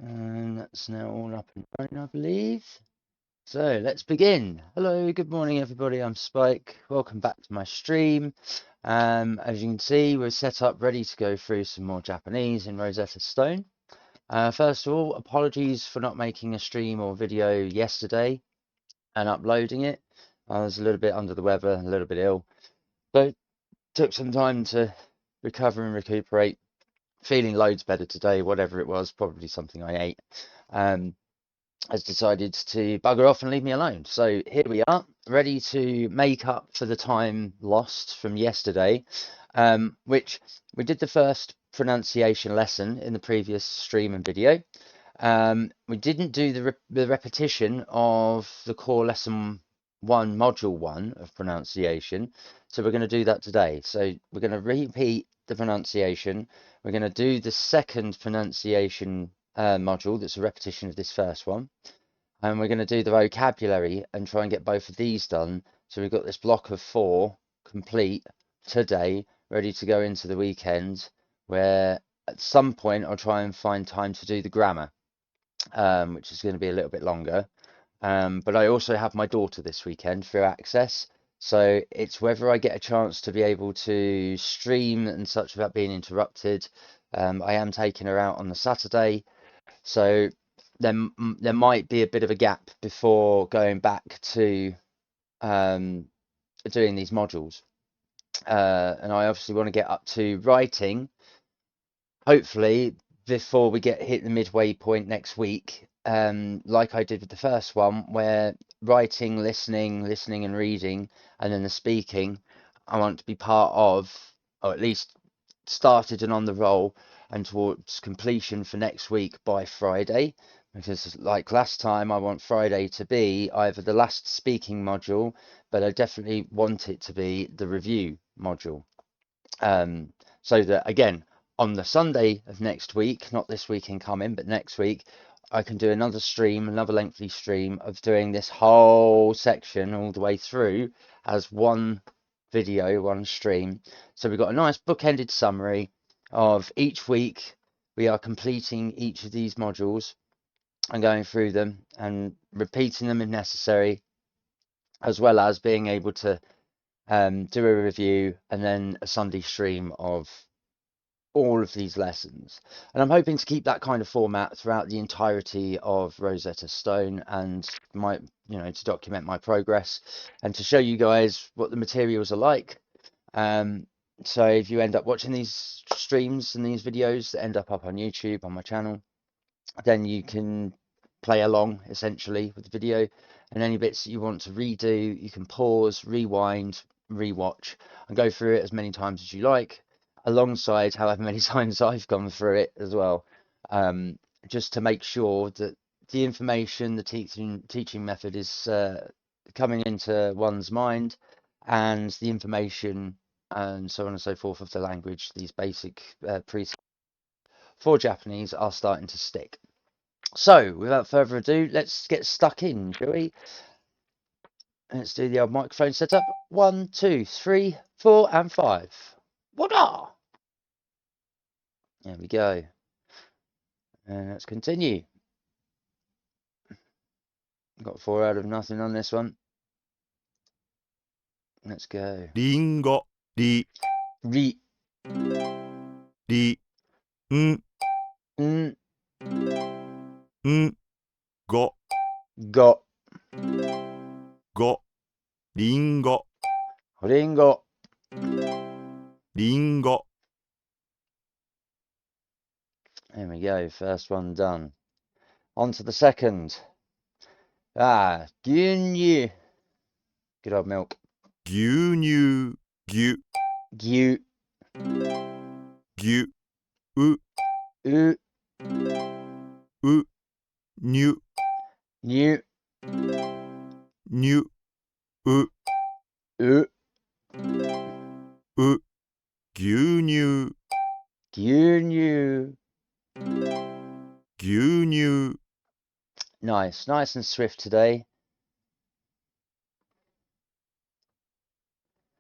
And that's now all up and running, I believe. So let's begin. Hello, good morning, everybody. I'm Spike. Welcome back to my stream. As you can see, we're set up ready to go through some more Japanese in Rosetta Stone. First of all, apologies for not making a stream or video yesterday and uploading it. I was a little bit under the weather, a little bit ill. So took some time to recover and recuperate. Feeling loads better today, whatever it was, probably something I ate. Has decided to bugger off and leave me alone. So here we are, ready to make up for the time lost from yesterday, which we did the first pronunciation lesson in the previous stream and video. We didn't do the repetition of the core lesson 1, module 1 of pronunciation. So we're going to do that today. So we're going to repeat the pronunciation. We're going to do the second pronunciation module that's a repetition of this first one. And we're going to do the vocabulary and try and get both of these done. So we've got this block of 4 complete today, ready to go into the weekend, where at some point I'll try and find time to do the grammar, which is going to be a little bit longer. But I also have my daughter this weekend through Access. So it's whether I get a chance to be able to stream and such without being interrupted. I am taking her out on the Saturday. So then there might be a bit of a gap before going back to doing these modules. And I obviously want to get up to writing, hopefully, before we get hit the midway point next week, like I did with the first one, where writing, listening and reading, and then the speaking, I want to be part of, or at least started and on the roll and towards completion for next week by Friday. Because like last time, I want Friday to be either the last speaking module, but I definitely want it to be the review module. So that, again, on the Sunday of next week, not this weekend coming, but next week, I can do another stream, another lengthy stream of doing this whole section all the way through as one video, one stream. So we've got a nice bookended summary of each week. We are completing each of these modules and going through them and repeating them if necessary, as well as being able to do a review and then a Sunday stream of all of these lessons. And I'm hoping to keep that kind of format throughout the entirety of Rosetta Stone and to document my progress and to show you guys what the materials are like. So if you end up watching these streams and these videos that end up on YouTube on my channel, then you can play along essentially with the video, and any bits that you want to redo, you can pause, rewind, rewatch, and go through it as many times as you like, alongside however many times I've gone through it as well, just to make sure that the information, the teaching method is coming into one's mind, and the information and so on and so forth of the language, these basic precepts for Japanese are starting to stick. So, without further ado, let's get stuck in, shall we? Let's do the old microphone setup. 1, 2, 3, 4, and 5. Wada! There we go. And let's continue. Got 4 out of nothing on this one. Let's go. Ringo, Re, n, go, go, ringo, ringo. There we go. First one done. On to the second. Gyunyu. Good old milk. 牛乳、Gyu, 牛、う、 u, 乳、 new, 乳、う、 u, 牛乳、 gyunyu. 牛乳、 Nice and swift today.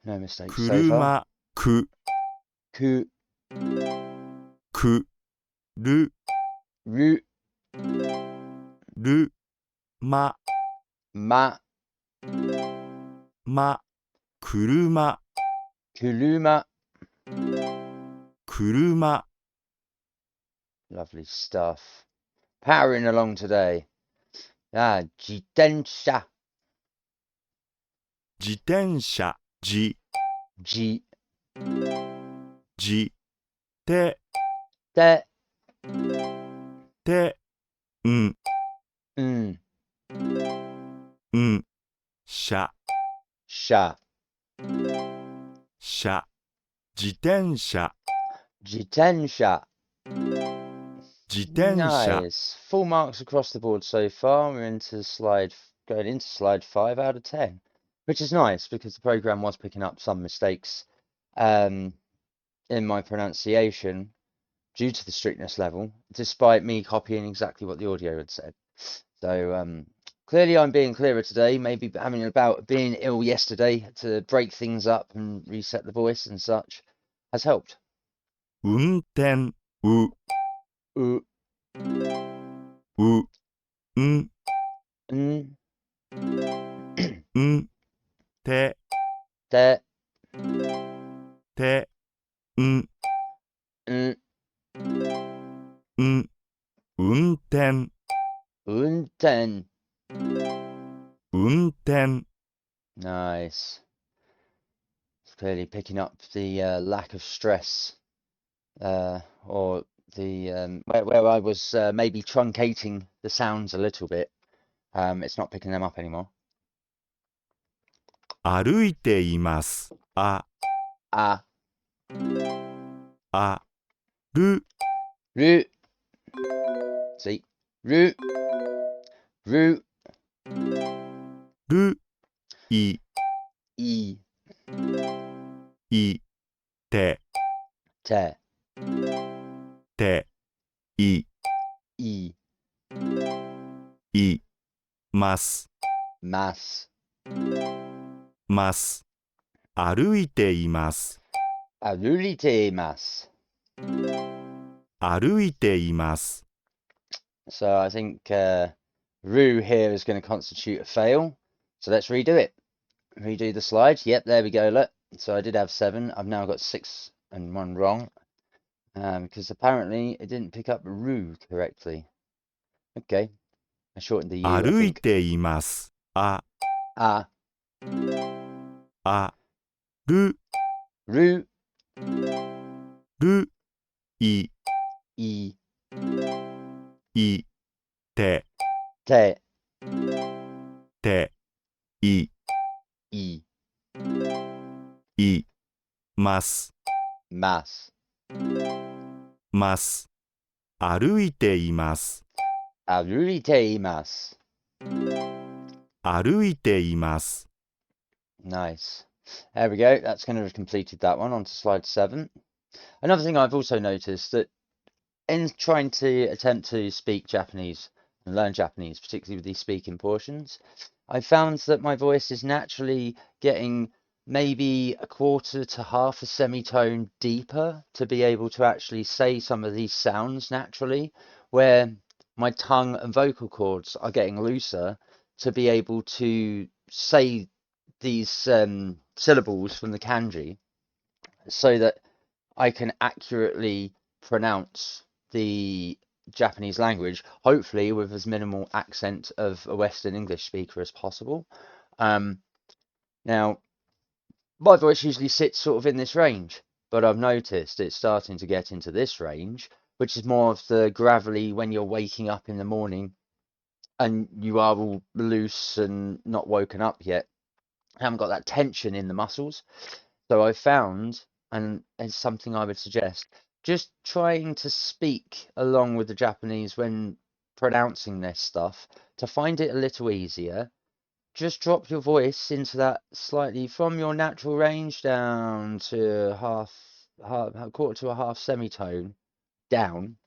No mistakes so far. 車、く、 Ku, く、る、 ru, る、ま、ま、ま、車、車.車、 Lovely stuff. Powering along today. Ah, 自転車. 自転車、じ、じ、じ、て、て、て、ん、ん、ん、車、車. 車、自転車、自転車. 自転車、 Nice. Full marks across the board so far. We're going into slide 5 out of 10, which is nice because the program was picking up some mistakes in my pronunciation due to the strictness level, despite me copying exactly what the audio had said. So clearly I'm being clearer today, maybe having about being ill yesterday to break things up and reset the voice and such has helped. 運転、う、う、う、ん、ん、ん、て、て、て、ん、ん、ん、運転、運転. 運転、 Nice. It's clearly picking up the lack of stress, or the where I was maybe truncating the sounds a little bit. It's not picking them up anymore. 歩いています。あ、あ、あ、る、る. See, る, る, る、い、い, い、て、て, て、い、い, い、ます、 mas, ます。歩いています。 歩いています. 歩いています。 So I think ru here is going to constitute a fail. So let's redo it. Redo the slide. Yep, there we go. Look. So I did have 7. I've now got 6 and 1 wrong. Because apparently it didn't pick up ru correctly. Okay. I shortened the U, I 歩い think. ています。あ、あ, あ、る、 ru, る、い、い, い、て、て, て、い、い, い、ます、 mas, ます。歩いています。 歩いています. 歩いています。 Nice. There we go. That's going to have completed that one. On to slide 7. Another thing I've also noticed that in trying to attempt to speak Japanese and learn Japanese, particularly with these speaking portions, I found that my voice is naturally getting maybe a quarter to half a semitone deeper to be able to actually say some of these sounds naturally, where my tongue and vocal cords are getting looser to be able to say these syllables from the kanji so that I can accurately pronounce the Japanese language, hopefully with as minimal accent of a Western English speaker as possible. Now, my voice usually sits sort of in this range, but I've noticed it's starting to get into this range, which is more of the gravelly when you're waking up in the morning and you are all loose and not woken up yet. I haven't got that tension in the muscles. So I found, and it's something I would suggest, just trying to speak along with the Japanese when pronouncing this stuff to find it a little easier. Just drop your voice into that slightly from your natural range down to half quarter to a half semitone down,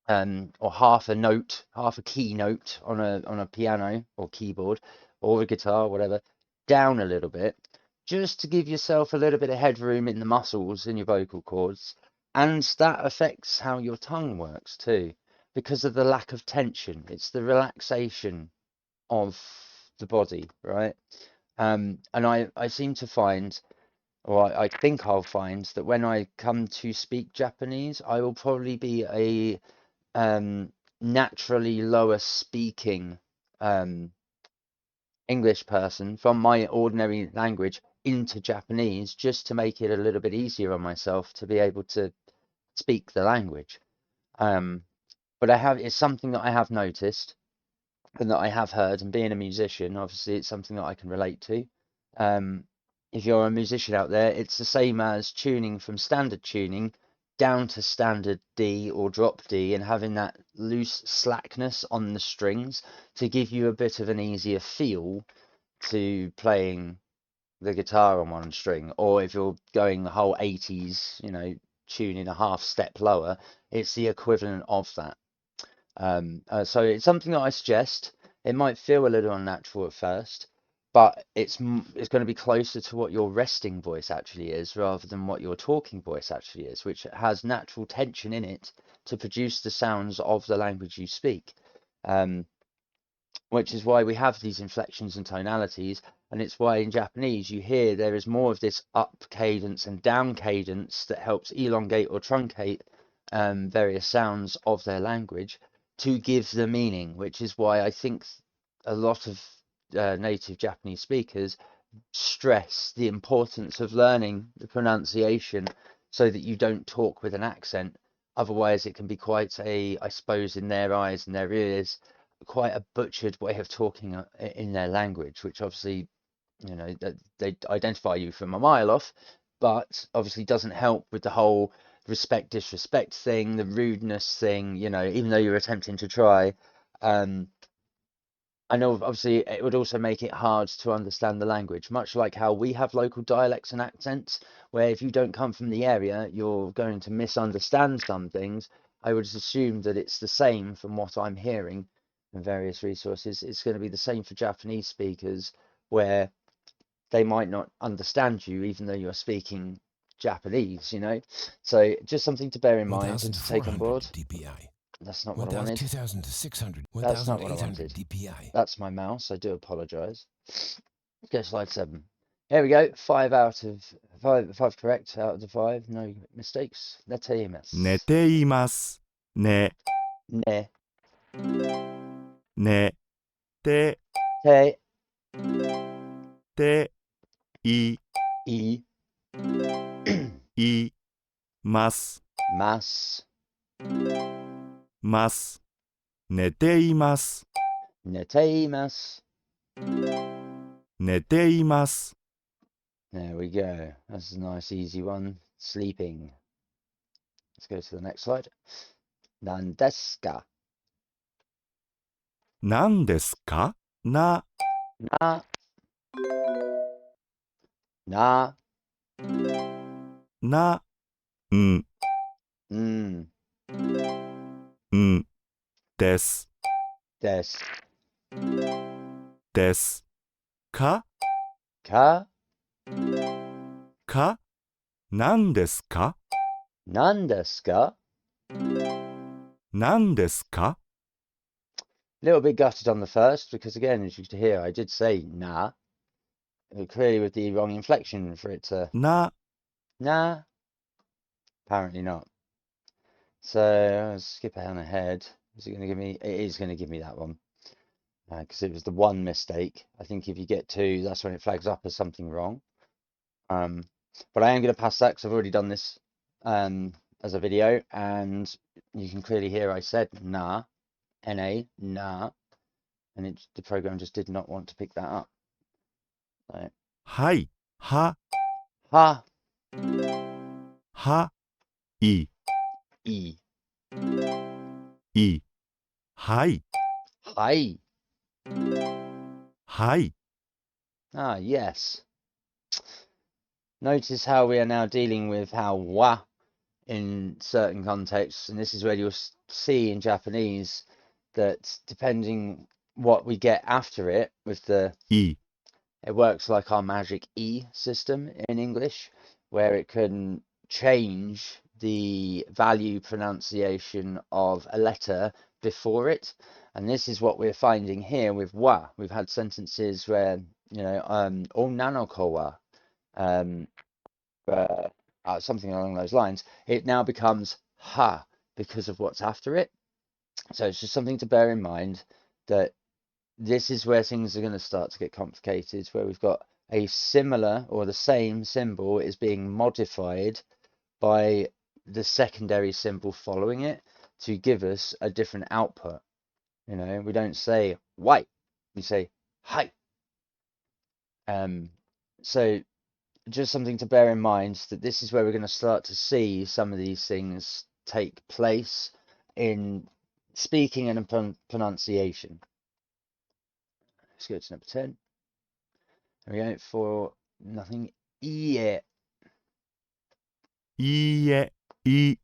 or half a note, half a key note on a piano or keyboard or a guitar, whatever, down a little bit, just to give yourself a little bit of headroom in the muscles in your vocal cords, and that affects how your tongue works too. because of the lack of tension. It's the relaxation of the body, right? And I seem to find, or I think I'll find that when I come to speak Japanese, I will probably be a naturally lower speaking English person from my ordinary language into Japanese, just to make it a little bit easier on myself to be able to speak the language. But it's something that I have noticed and that I have heard, and being a musician, obviously it's something that I can relate to. Um, if you're a musician out there, it's the same as tuning from standard tuning down to standard D or drop D, and having that loose slackness on the strings to give you a bit of an easier feel to playing the guitar on one string. Or if you're going the whole 80s, tuning a half step lower, it's the equivalent of that. So it's something that I suggest. It might feel a little unnatural at first, but it's going to be closer to what your resting voice actually is, rather than what your talking voice actually is, which has natural tension in it to produce the sounds of the language you speak. Which is why we have these inflections and tonalities, and it's why in Japanese you hear there is more of this up cadence and down cadence that helps elongate or truncate various sounds of their language to give the meaning, which is why I think a lot of native Japanese speakers stress the importance of learning the pronunciation so that you don't talk with an accent. Otherwise, it can be quite I suppose, in their eyes and their ears, quite a butchered way of talking in their language, which obviously, they identify you from a mile off, but obviously doesn't help with the whole respect disrespect thing, the rudeness thing, even though you're attempting to try. I know obviously it would also make it hard to understand the language, much like how we have local dialects and accents, where if you don't come from the area, you're going to misunderstand some things. I would assume that it's the same from what I'm hearing in various resources. It's going to be the same for Japanese speakers, where they might not understand you even though you're speaking Japanese. So just something to bear in mind and to take on 1,400 board. dpi. That's not what I wanted. 2,600. That's not what I 1,800 wanted. dpi. That's my mouse. I do apologise. Go slide 7. Here we go. 5 out of 5. 5 correct out of the 5. No mistakes. Let's hear miss. 寝ていますね Ne. 寝て Te. てい E. います Mas. ます寝ています Neteimas. 寝ています There we go. That's a nice easy one. Sleeping. Let's go to the next slide. Nandeska. 何ですかな Na. Na. なうんうんです Des. ですか Ka. か何ですか Nandeska. 何ですか A little bit gutted on the first, because again, as you can hear, I did say na, clearly with the wrong inflection for it to な nah. Apparently not. So I'll skip ahead. Is it going to give me? It is going to give me that one, because it was the one mistake. I think if you get 2, that's when it flags up as something wrong. But I am going to pass that because I've already done this as a video, and you can clearly hear I said nah, na, nah, and the program just did not want to pick that up. So, はいは ha, はいe, いはい hi. はい Ah, yes. Notice how we are now dealing with how wa in certain contexts, and this is where you'll see in Japanese that depending what we get after it withい it works like our magic E system in English, where it can change the value pronunciation of a letter before it. And this is what we're finding here with wa. We've had sentences where, onnanoko wa, something along those lines. It now becomes ha because of what's after it. So it's just something to bear in mind that this is where things are going to start to get complicated, where we've got a similar or the same symbol is being modified by the secondary symbol following it to give us a different output. We don't say white, we say hi. So just something to bear in mind that this is where we're going to start to see some of these things take place in speaking and pronunciation. Let's go to number 10. There we go for nothing. Yeah. いいえ、い、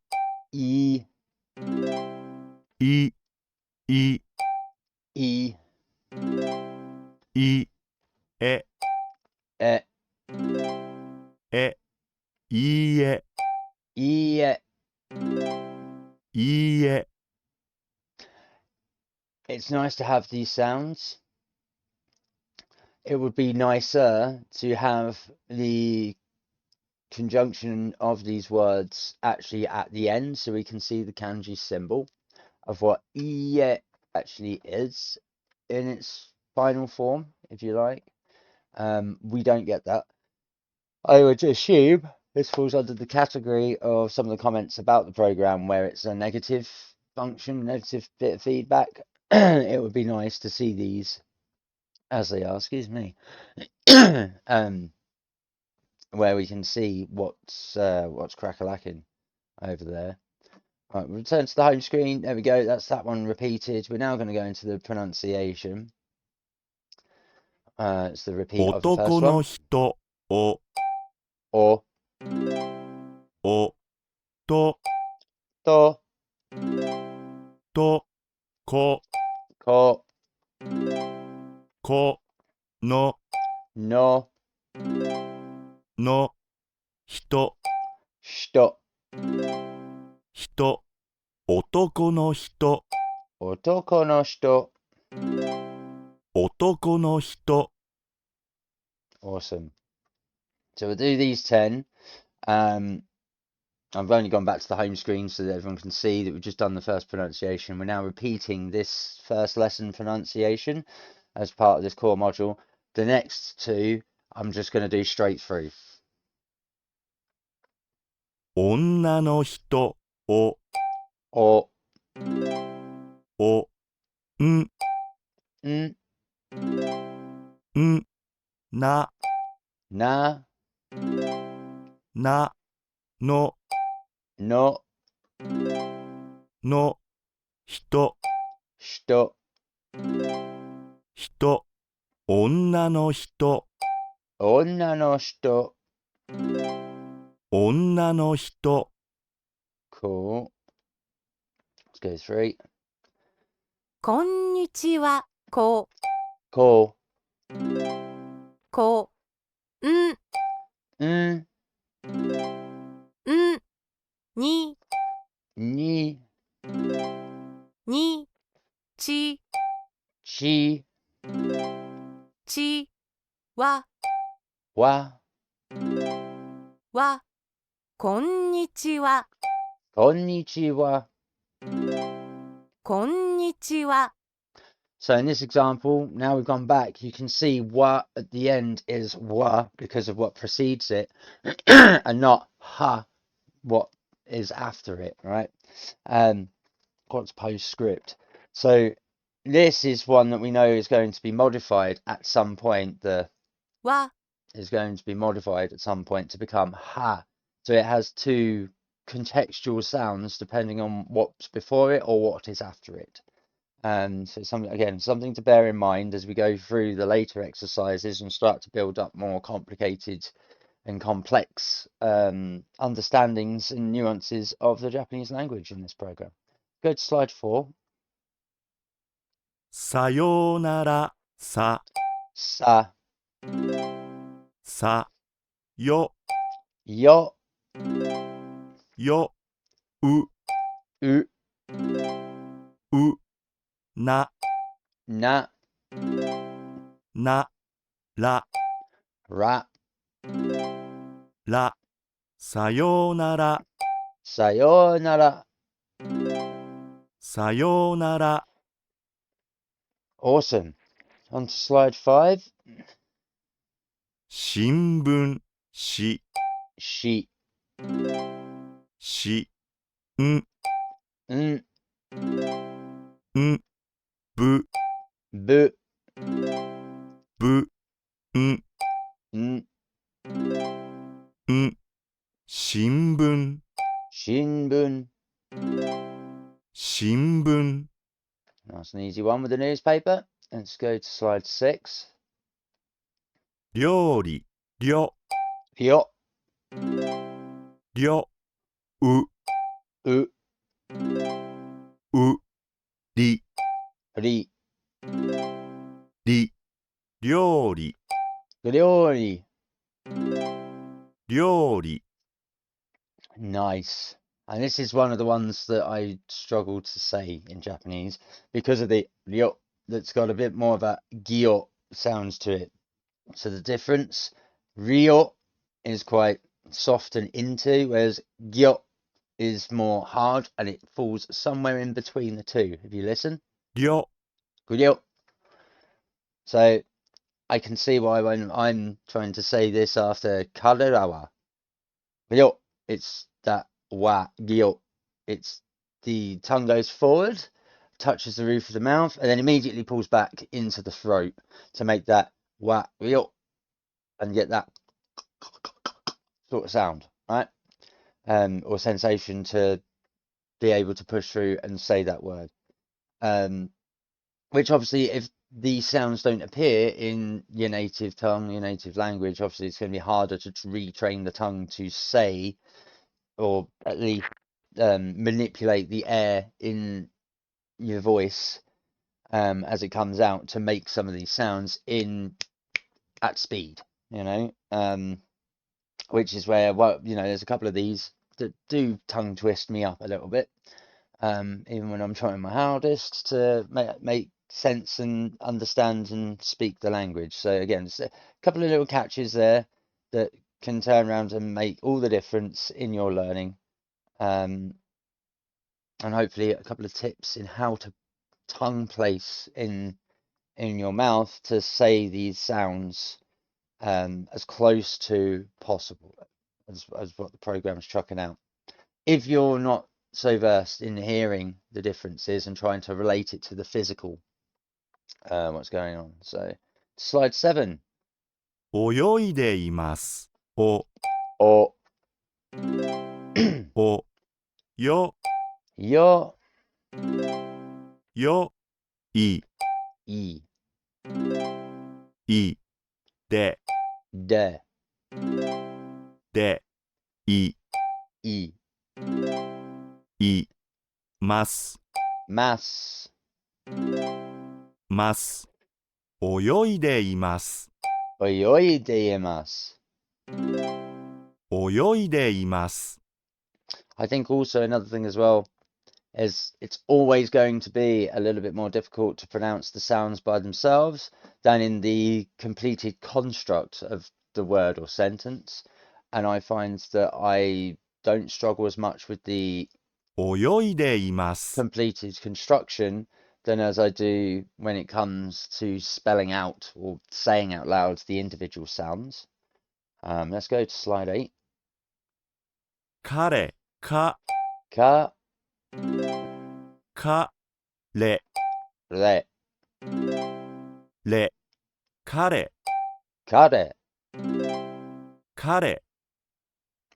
E, い、い、 E, い、え、 E, え、いいえ、 E. いいえ。 It's nice to have these sounds. It would be nicer to have the conjunction of these words actually at the end so we can see the kanji symbol of what iye actually is in its final form, if you like. We don't get that. I would assume this falls under the category of some of the comments about the program where it's a negative function, negative bit of feedback. It would be nice to see these as they are, excuse me, where we can see what's crack-a-lacking over there. Right, we'll return to the home screen. There we go. That's that one repeated. We're now going to go into the pronunciation. It's the repeat of the first 男の one. 人を Or, おと to, とこ ko, この no, の人 shito, 人男の人 otoko no shito. 男の人 Awesome. So we'll do these 10. I've only gone back to the home screen so that everyone can see that we've just done the first pronunciation. We're now repeating this first lesson pronunciation as part of this core module. The next two, I'm just going to do straight through. 女の人を Or, おん n, んな na, なの no, の人 shito, 人女の人 onna no shito. 女の人 Cool. Let's go through. こんにちは、こ、 Ko, こ、ん、 n, ん、に、 ni, に、ち、 chi, ち、は、 wa, は、こんにちは、 konnichiwa. こんにちは。 So in this example, now we've gone back, you can see wa at the end is wa because of what precedes it, and not ha, what is after it, right? What's postscript. So this is one that we know is going to be modified at some point. The は、 is going to be modified at some point to become ha. So it has two contextual sounds depending on what's before it or what is after it. So something to bear in mind as we go through the later exercises and start to build up more complicated and complex understandings and nuances of the Japanese language in this program. Go to slide 4. さようならさ Sa, さよ yo, よう、う、う、な、な、な、ら、ら、ら、さようなら、さようなら。さようなら、Awesome. On to slide 5. 新聞、し、し、し、ん、ん、ん、ぶ、ぶ、ぶ、ん、ん、ん、新聞、新聞。新聞、 Nice and easy one with the newspaper. Let's go to slide 6. 料理、りょ、よ、りょ、う、う、う、り、り、り、料理、料理。料理、 Nice. And this is one of the ones that I struggle to say in Japanese because of the ryo that's got a bit more of a gyo sounds to it. So the difference, ryo is quite soft and into, whereas gyo is more hard and it falls somewhere in between the two. If you listen, りょ、 ryo. So I can see why when I'm trying to say this after karerawa, ryo, it's that wa gyo. It's the tongue goes forward, touches the roof of the mouth, and then immediately pulls back into the throat to make that wa ryo and get that sort of sound, right? Or sensation to be able to push through and say that word. Which obviously, if these sounds don't appear in your native tongue, your native language, obviously it's going to be harder to retrain the tongue to say, or at least manipulate the air in your voice as it comes out to make some of these sounds in at speed, which is where, well, there's a couple of these that do tongue twist me up a little bit, even when I'm trying my hardest to make sense and understand and speak the language. So again, it's a couple of little catches there that can turn around and make all the difference in your learning. And hopefully a couple of tips in how to tongue place in your mouth to say these sounds as close to possible as what the program's chucking out. If you're not so versed in hearing the differences and trying to relate it to the physical, what's going on. So, slide 7. 泳いでいます。お、お、お、よ、よ、よ、い、い、い、で、で、で、い、い、い、ます、ます、ます。泳いでいます。泳いでいます。泳いでいます。 I think also another thing as well is it's always going to be a little bit more difficult to pronounce the sounds by themselves than in the completed construct of the word or sentence. And I find that I don't struggle as much with the 泳いでいます。 completed construction than as I do when it comes to spelling out or saying out loud the individual sounds. Let's go to slide 8. 彼、か、か、か、れ、れ、れ、彼、かれ。彼。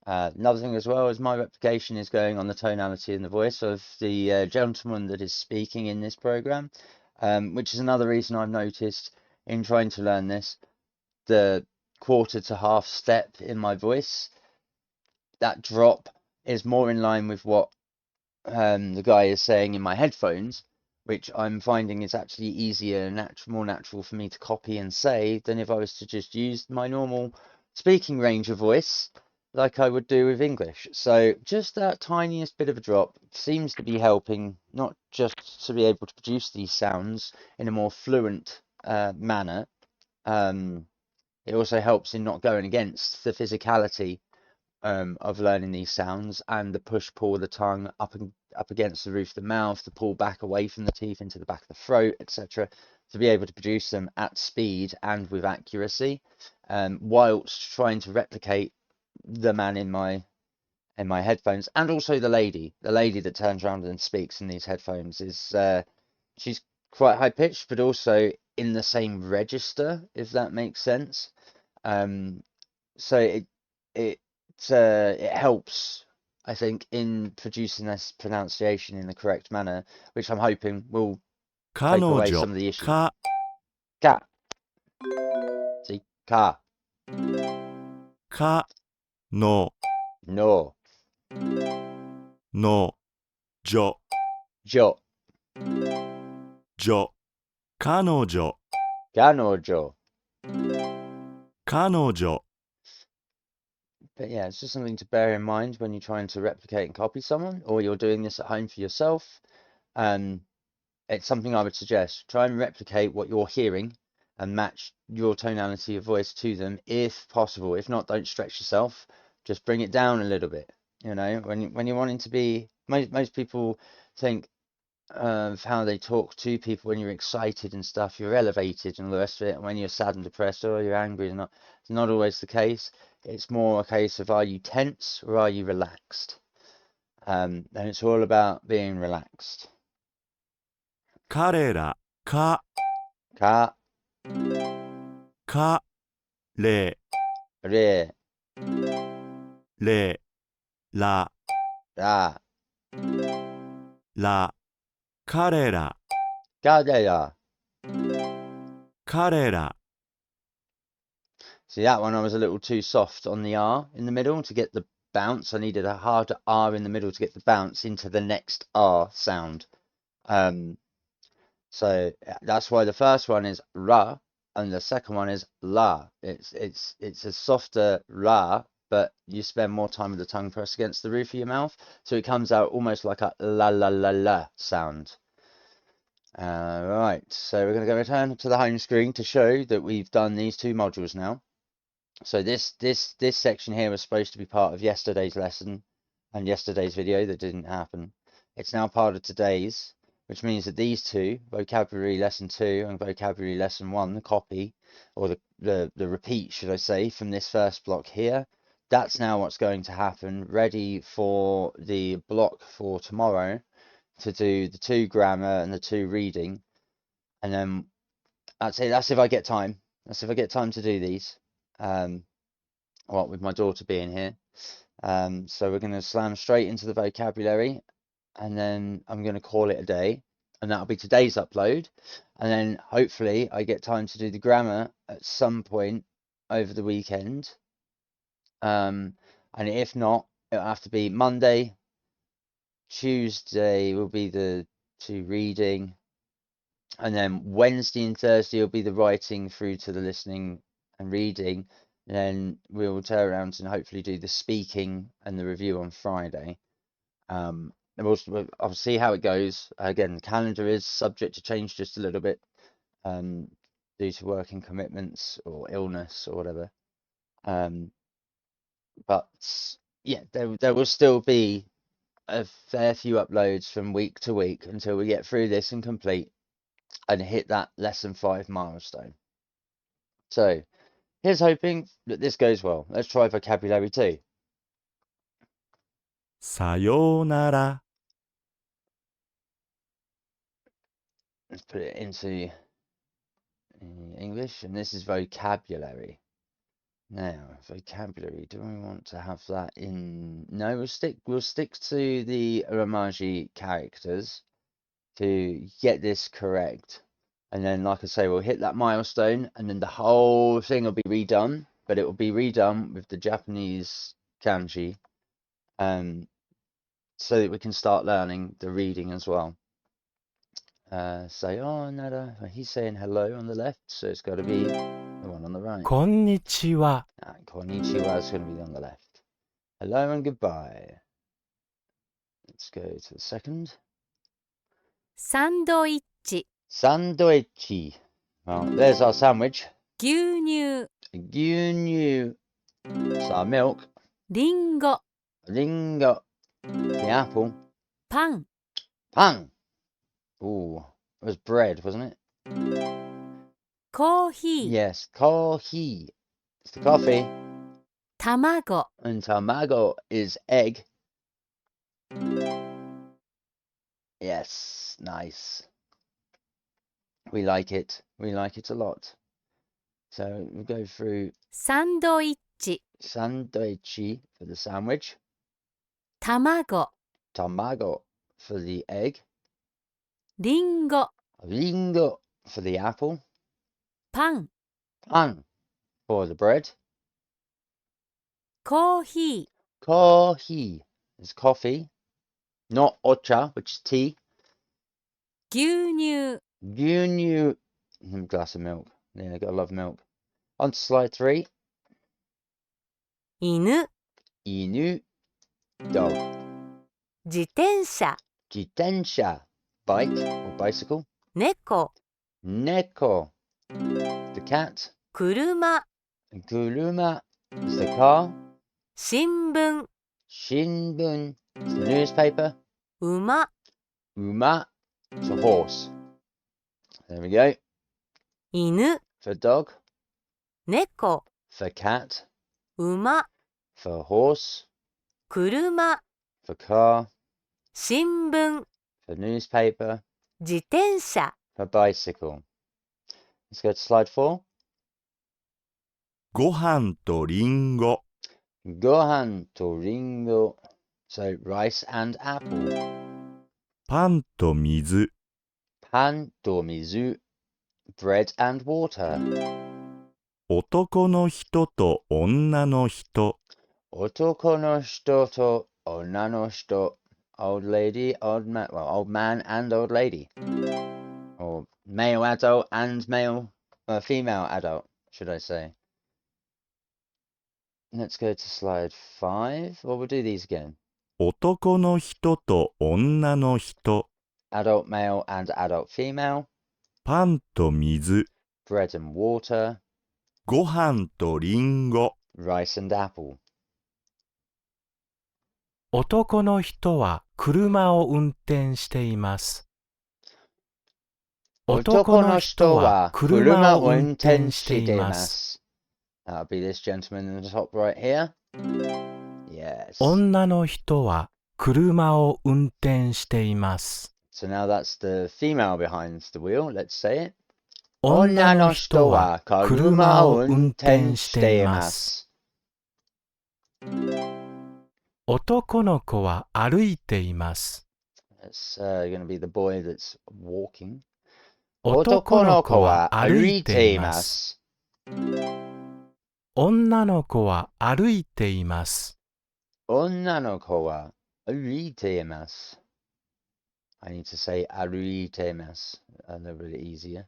Another thing as well is my replication is going on the tonality in the voice of the gentleman that is speaking in this program, which is another reason I've noticed in trying to learn this, the quarter to half step in my voice, that drop is more in line with what the guy is saying in my headphones, which I'm finding is actually easier and more natural for me to copy and say than if I was to just use my normal speaking range of voice like I would do with English. So just that tiniest bit of a drop seems to be helping, not just to be able to produce these sounds in a more fluent manner. It also helps in not going against the physicality of learning these sounds and the push-pull of the tongue up against the roof of the mouth, to pull back away from the teeth into the back of the throat, etc., to be able to produce them at speed and with accuracy, whilst trying to replicate the man in my headphones, and also the lady that turns around and speaks in these headphones is she's quite high pitched, but also in the same register, if that makes sense. So it it helps, I think, in producing this pronunciation in the correct manner, which I'm hoping will take 彼 away 女 some of the issues. か Ka, see, ka, かの no, の女 jo, 女彼女 ganojo. 彼女 But yeah, it's just something to bear in mind when you're trying to replicate and copy someone, or you're doing this at home for yourself. It's something I would suggest. Try and replicate what you're hearing and match your tonality of voice to them if possible. If not, don't stretch yourself. Just bring it down a little bit. You know, when you're wanting to be, most people think of how they talk to people when you're excited and stuff. You're elevated and all the rest of it. And when you're sad and depressed or you're angry, it's not always the case. It's more a case of, are you tense or are you relaxed? And it's all about being relaxed. 彼らか Ka, 彼 re, ら ra, ら彼ら kadera. 彼ら See, that one I was a little too soft on the R in the middle to get the bounce. I needed a harder R in the middle to get the bounce into the next R sound. So that's why the first one is ra and the second one is la. It's a softer ra, but you spend more time with the tongue pressed against the roof of your mouth, so it comes out almost like a la la la la sound. Right, so we're going to go return to the home screen to show that we've done these two modules now. So this section here was supposed to be part of yesterday's lesson and yesterday's video that didn't happen. It's now part of today's, which means that these two, vocabulary lesson 2 and vocabulary lesson 1, the copy, or the repeat, should I say, from this first block here, that's now what's going to happen, ready for the block for tomorrow to do the 2 grammar and the 2 reading. And then I'd say that's if I get time. That's if I get time to do these. What with my daughter being here. So we're going to slam straight into the vocabulary, and then I'm going to call it a day, and that'll be today's upload. And then hopefully I get time to do the grammar at some point over the weekend. And if not, it'll have to be Monday. Tuesday will be the 2 reading, and then Wednesday and Thursday will be the writing through to the listening and reading. Then we'll turn around and hopefully do the speaking and the review on Friday. And I'll see how it goes. Again, the calendar is subject to change just a little bit due to working commitments or illness or whatever. But yeah, there will still be a fair few uploads from week to week until we get through this and complete and hit that lesson 5 milestone. So here's hoping that this goes well. Let's try vocabulary 2. さようなら Let's put it into English, and this is vocabulary. Now, vocabulary, do we want to have that in? No, we'll stick to the Romaji characters to get this correct. And then, like I say, we'll hit that milestone, and then the whole thing will be redone, but it will be redone with the Japanese kanji, so that we can start learning the reading as well. Sayonara, he's saying hello on the left, so it's got to be the one on the right. こんにちは Konnichiwa is going to be on the left. Hello and goodbye. Let's go to the second. サンドイッチ、 Sandwich. Well, there's our sandwich. 牛乳、 Gyunyu. It's our milk. リンゴ、 Ringo. The apple. パン、 Pan. Ooh, it was bread, wasn't it? コーヒー、 Yes, coffee. It's the coffee. 卵、 And tamago is egg. Yes, nice. We like it. We like it a lot. So we'll go through サンドイッチ、 sandwich for the sandwich, 卵、 tamago for the egg, リンゴ、 ringo for the apple, パン、 pan for the bread, コーヒー、 coffee is coffee, not ocha, which is tea, 牛乳、 gyunyu, glass of milk. Yeah, gotta love milk. On to slide 3. 犬、 Inu, dog. 自転車、 Jitensha, bike or bicycle. 猫、 Neko, the cat. 車、 Guruma is the car. 新聞、 Shinbun is the newspaper. 馬、 Uma is a horse. There we go. 犬、 For dog. 猫、 For cat. 馬、 For horse. 車、 For car. 新聞、 For newspaper. 自転車、 For bicycle. Let's go to slide 4. ご飯とりんご。 Gohan to ringo. So rice and apple. パンと水。 Pan to mizu. Bread and water. 男の人と女の人。 Otoko no shito to onna no shito. Old lady, old man, well, old man and old lady. Or male adult and female adult, should I say. Let's go to slide 5. Well, we'll do these again. 男の人と女の人。 Adult male and adult female. パンと水。 Bread and water. ご飯とりんご。 Rice and apple. 男の人は車を運転しています。男の人は車を運転しています。 That'll be this gentleman in the top right here. Yes. 女の人は車を運転しています。 So now that's the female behind the wheel. Let's say it. 女の人は車を運転しています。男の子は歩いています。 It's going to be the boy that's walking. 男の子は歩いています。女の子は歩いています。 Onnanoko wa aruitemasu. I need to say aruitemasu a little bit easier.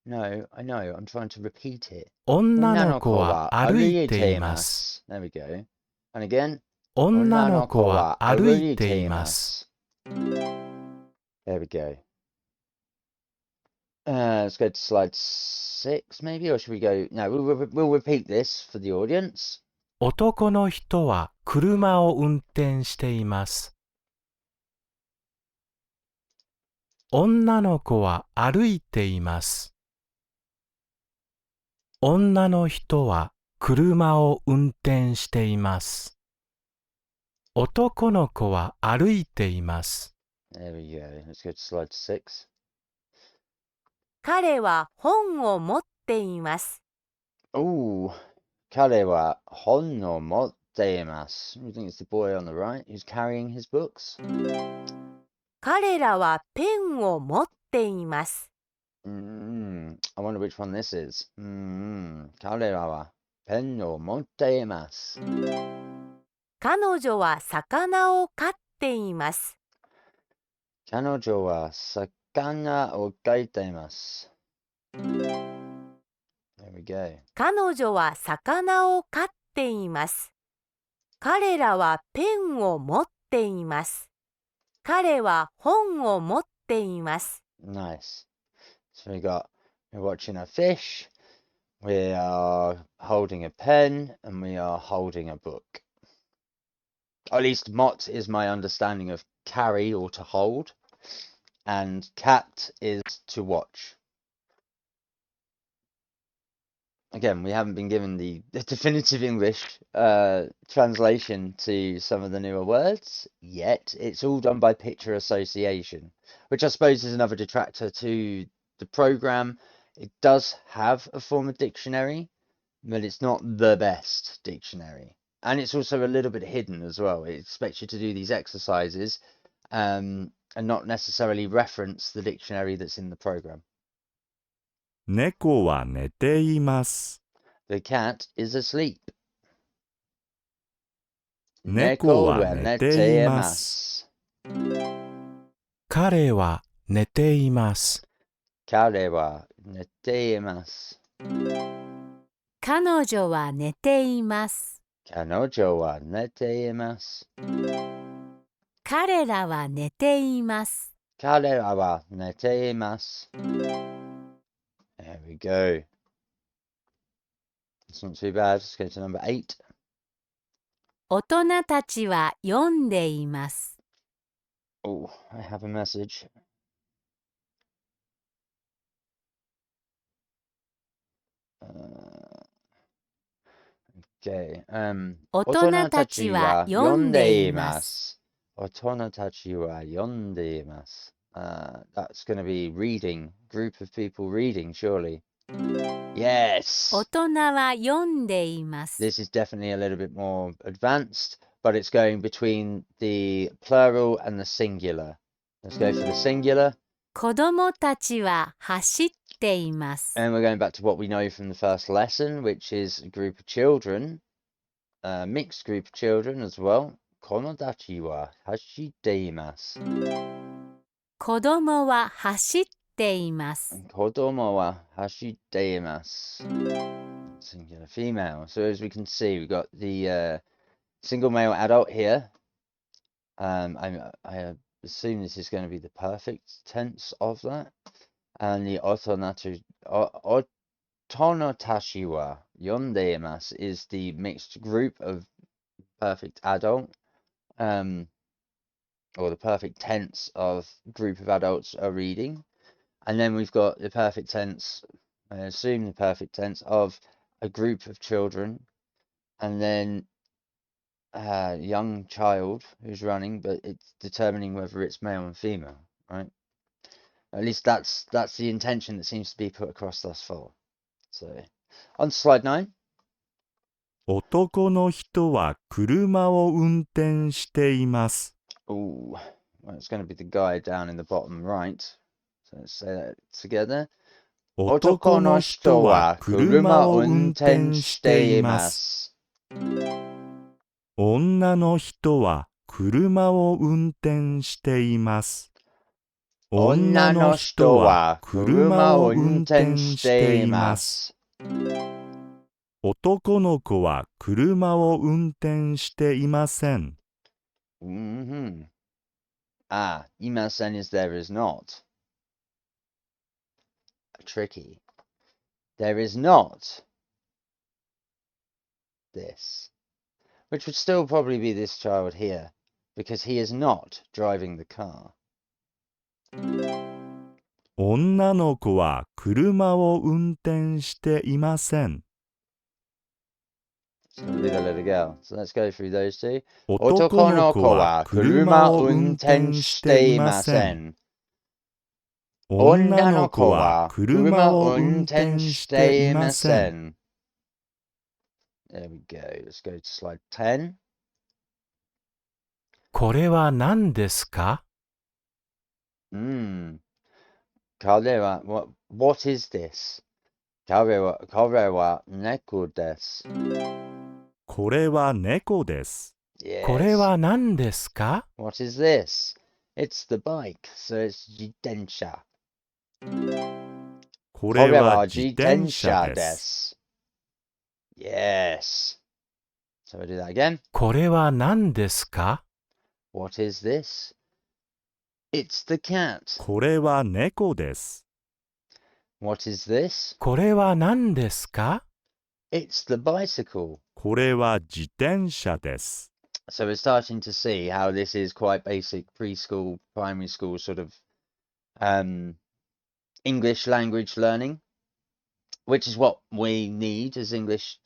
No, I know. I'm trying to repeat it. 女の子は歩いています。 There we go. And again. 女の子は歩いています。 There we go. Let's go to slide 6 maybe, or should we go? No, we'll repeat this for the audience. 男の人は車を運転しています。女の子は歩いています。女の人は車を運転しています。男の子は歩いています。 There we go. Let's go to slide 6. 彼は本を持っています。 Ooh, Kale wa hon no motteimasu. I think it's the boy on the right who's carrying his books. 彼らはペンを持っています。 I wonder which one this is. Kale wa pen no motteimasu. 彼女は魚を飼っています。 Kanojo wa sakana o kaiteimasu. There we go. 彼女は魚を飼っっています。彼らはペンを持っています。彼は本を持っています。Nice. So we're watching a fish, we are holding a pen, and we are holding a book. At least mot is my understanding of carry or to hold, and cat is to watch. Again, we haven't been given the definitive English translation to some of the newer words yet. It's all done by picture association, which I suppose is another detractor to the program. It does have a form of dictionary, but it's not the best dictionary. And it's also a little bit hidden as well. It expects you to do these exercises and not necessarily reference the dictionary that's in the program. 猫は寝ています。 The cat is asleep. 猫は寝ています。 彼は寝ています。彼は寝ています。彼女は寝ています。彼女は寝ています。彼らは寝ています。彼らは寝ています。There we go. It's not too bad. Let's go to number 8. 大人たちは読んでいます。Oh, I have a message. Okay. 大人たちは読んでいます。大人たちは読んでいます。That's going to be reading. Group of people reading, surely. Yes! 大人は読んでいます。 This is definitely a little bit more advanced, but it's going between the plural and the singular. Let's go for the singular. 子供たちは走っています。 And we're going back to what we know from the first lesson, which is a group of children, a mixed group of children as well. 子供たちは走っています。子供は走っています。子供は走っています。Singular female. So as we can see, we've got the single male adult here. I assume this is going to be the perfect tense of that. And the otonatashi wa yondeimasu is the mixed group of perfect adult, or the perfect tense of group of adults are reading. And then we've got the perfect tense, I assume the perfect tense of a group of children, and then a young child who's running, but it's determining whether it's male and female, right? At least that's the intention that seems to be put across thus far. So, on to slide 9. 男の人は車を運転しています。 Ooh, well, it's going to be the guy down in the bottom right. So let's say that together. 男の人は車を運転しています。 女の人は車を運転しています。 女の人は車を運転しています。 男の子は車を運転していません。 Ah, imasen is there is not. Tricky. There is not this. Which would still probably be this child here, because he is not driving the car. 女の子は車を運転していません。 It's going to be the little girl. So let's go through those two. 男の子は車を運転していません。 女の子は車を運転していません。 There we go. Let's go to slide 10. これは何ですか？ 彼は what is this? 彼は猫です。 これは猫です。 Yes. これは何ですか？ What is this? It's the bike, so it's 自転車。 これは自転車です。 Yes. So we'll do that again. これは何ですか？ What is this? It's the cat. これは猫です。What is this? これは何ですか？ It's the bicycle. これは自転車です。 So we're starting to see how this is quite basic preschool, primary school sort of English language learning, which is what we need as English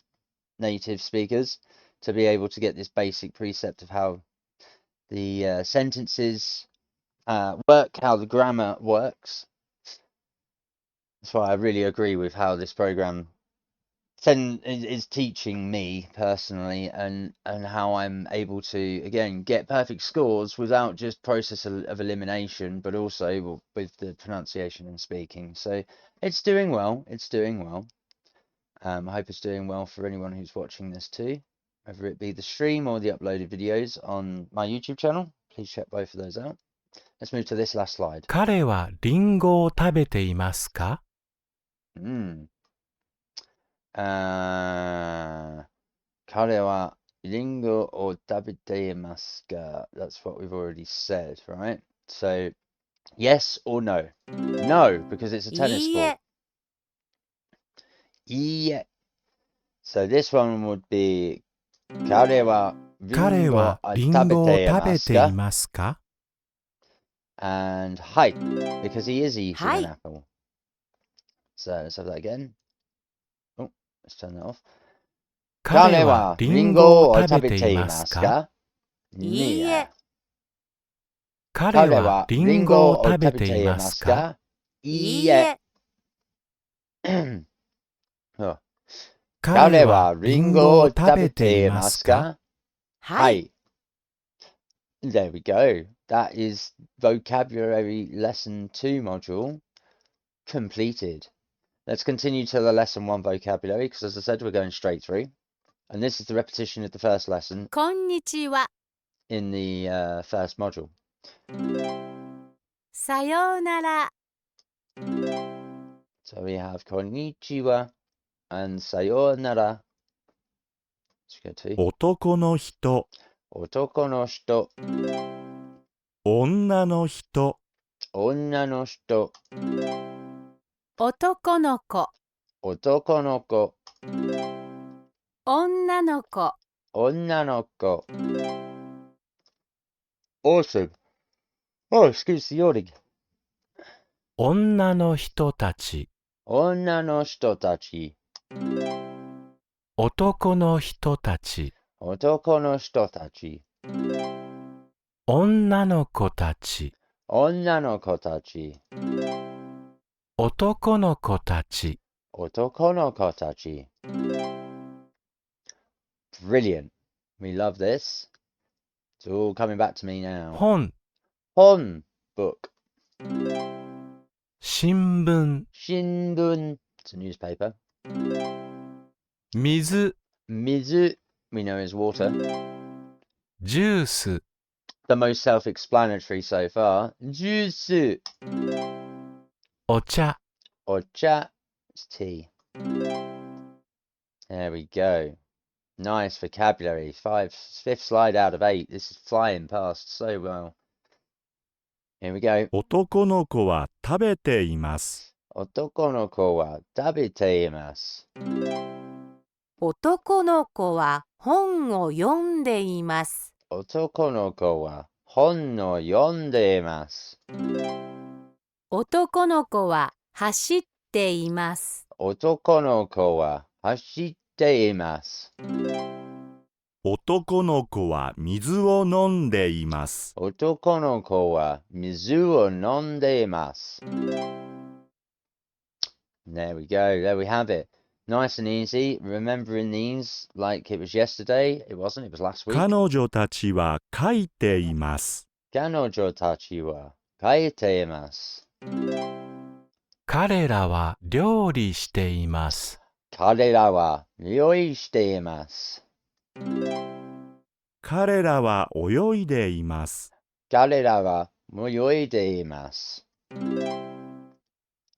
native speakers to be able to get this basic precept of how the sentences work, how the grammar works. That's why I really agree with how this program is teaching me personally, and how I'm able to again get perfect scores without just process of elimination, but also with the pronunciation and speaking. So it's doing well. It's doing well. I hope it's doing well for anyone who's watching this too, whether it be the stream or the uploaded videos on my YouTube channel. Please check both of those out. Let's move to this last slide. 彼はリンゴを食べていますか？ 彼はリンゴを食べていますか? That's what we've already said, right? So, yes or no? No, because it's a い tennis い ball. え、 Yeah. So this one would be 彼はリ彼ンゴをはリン食べゴをてい食べていますか? ますか？ And はい because he is eating はい an apple. So let's have that again. Oh, let's turn that off. 彼はリンゴを食べていますか？いいえ、彼はリンゴを食べていますか？いいえ、oh. 彼はリンゴを食べていますか？はい。 There we go. That is vocabulary lesson 2 module completed. Let's continue to the lesson 1 vocabulary because as I said, we're going straight through. And this is the repetition of the first lesson こんにちは。 in the first module. さようなら。 So we have konnichiwa and sayonara. Let's go to 男の人、 otoko no shito, 女の人、 onna no shito, 男の子、 otoko no ko, 女の子、 onna no ko. Awesome. Oh, excuse the yawning. 女の人たち、 Onna no shito tachi, 男の人たち、 otoko no shito tachi, 女の子たち、 onna no ko tachi, 男の子たち。 otoko no ko tachi. Brilliant. We love this. It's all coming back to me now. 本、 Hon, book. 新聞、 Shinbun, it's a newspaper. 水、 Mizu, we know is water. ジュース、 The most self-explanatory so far. Jusu, お茶、 ocha, it's tea. There we go. Nice vocabulary. Fifth slide out of 8. This is flying past so well. Here we go. 男の子は食べています。 Otoko no ko wa tabete imasu. 男の子は本を読んでいます。 Otoko no ko wa hon no yonde imasu. 男の子は走っています。 Otoko no ko wa hashite imasu. 男の子は水を飲んでいます。 Otoko no ko wa mizu o nonde imasu. There we go. There we have it. Nice and easy. Remembering these like it was yesterday. It wasn't. It was last week. 彼女たちは書いています。 Kanojo tachi wa kaite imasu. 彼らは料理しています。 Karera wa ryoi shite imasu. 彼らは泳いでいます。 Karera wa moyoide imasu.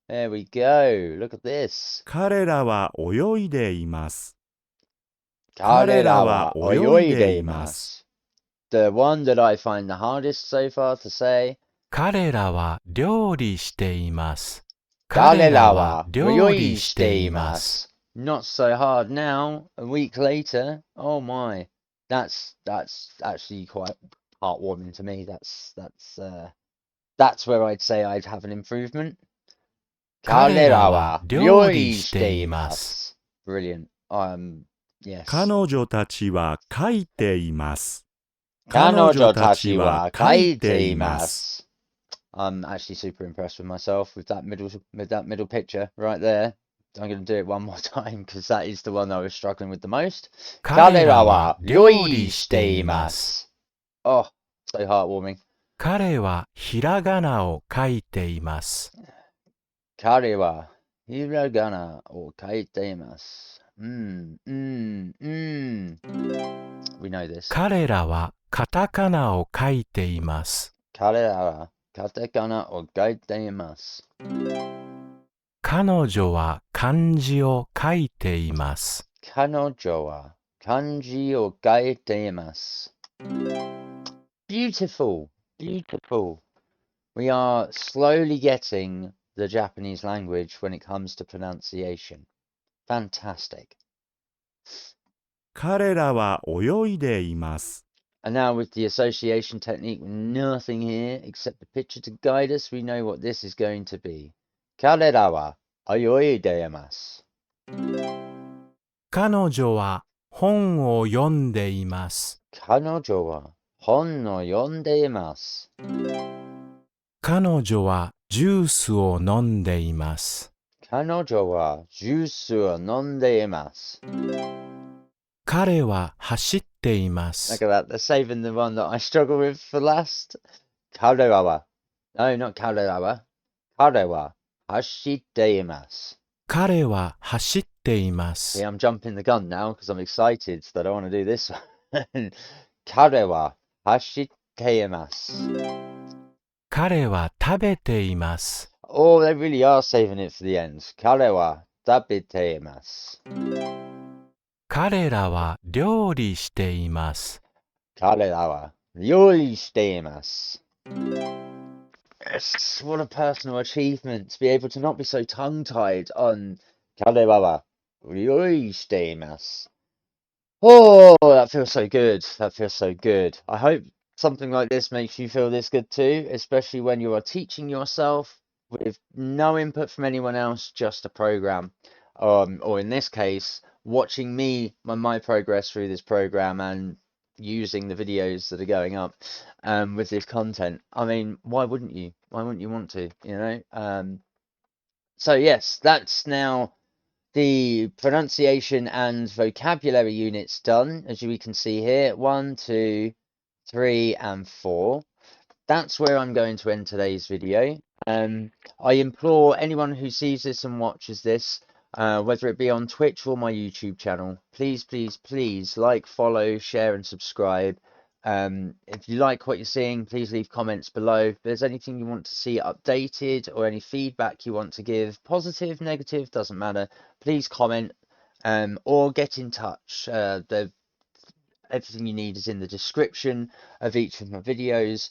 There we go. Look at this. 彼らは泳いでいます。彼らは泳いでいます。 The one that I find the hardest so far to say. 彼らは料理しています。彼らは料理しています。Not so hard now, a week later. Oh my. That's actually quite heartwarming to me. That's where I'd say I'd have an improvement. 彼らは料理しています。Brilliant. Yes. 彼女たちは書いています。彼女たちは書いています。I'm actually super impressed with myself with that middle picture right there. I'm going to do it one more time because that is the one I was struggling with the most. 彼らは料理しています。Oh, so heartwarming. 彼はひらがなを書いています。彼はひらがなを書いています。We know this. 彼らはカタカナを書いています。彼らはカタカナを書いています。彼女は漢字を書いています。彼女は漢字を書いています。Beautiful, beautiful. We are slowly getting the Japanese language when it comes to pronunciation. Fantastic. 彼らは泳いでいます。 And now with the association technique, with nothing here except the picture to guide us, we know what this is going to be. 彼らは泳いでいます。彼女は本を読んでいます。彼女は本を読んでいます。彼女はジュースを飲んでいます。彼女はジュースを飲んでいます。彼は走っています。Look at that, they're saving the one that I struggle with for last. 彼らは No, not 彼らは。彼は走っています。彼は走っています。See, I'm jumping the gun now because I'm excited that I want to do this one. 彼は走っています。彼は食べています。Oh, they really are saving it for the end. 彼は食べています。彼らは料理しています。彼らは料理しています。Yes, what a personal achievement to be able to not be so tongue-tied on 彼らは料理しています。Oh, that feels so good. That feels so good. I hope something like this makes you feel this good too, especially when you are teaching yourself with no input from anyone else, just a program. Or in this case, watching me, my progress through this program and using the videos that are going up with this content. I mean, why wouldn't you? Why wouldn't you want to, you know? So yes, that's now the pronunciation and vocabulary units done, as we can see here. 1, 2, 3, and 4. That's where I'm going to end today's video. I implore anyone who sees this and watches this, whether it be on Twitch or my YouTube channel, please, please, please like, follow, share, and subscribe. If you like what you're seeing, please leave comments below. If there's anything you want to see updated or any feedback you want to give, positive, negative, doesn't matter, please comment or get in touch. Everything you need is in the description of each of my videos.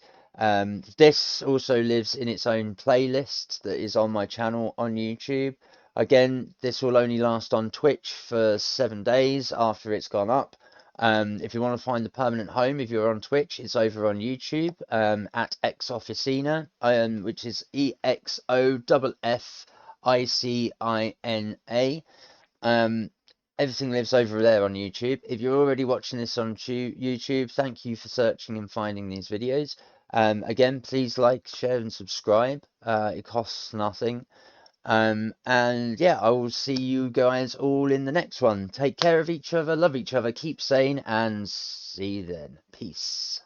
This also lives in its own playlist that is on my channel on YouTube. Again, this will only last on Twitch for 7 days after it's gone up. If you want to find the permanent home, if you're on Twitch, it's over on YouTube at Xofficina, which is EXOFFICINA. Everything lives over there on YouTube. If you're already watching this on YouTube, thank you for searching and finding these videos. Again, please like, share, and subscribe. It costs nothing. And yeah, I will see you guys all in the next one. Take care of each other, love each other, keep sane, and see you then. Peace.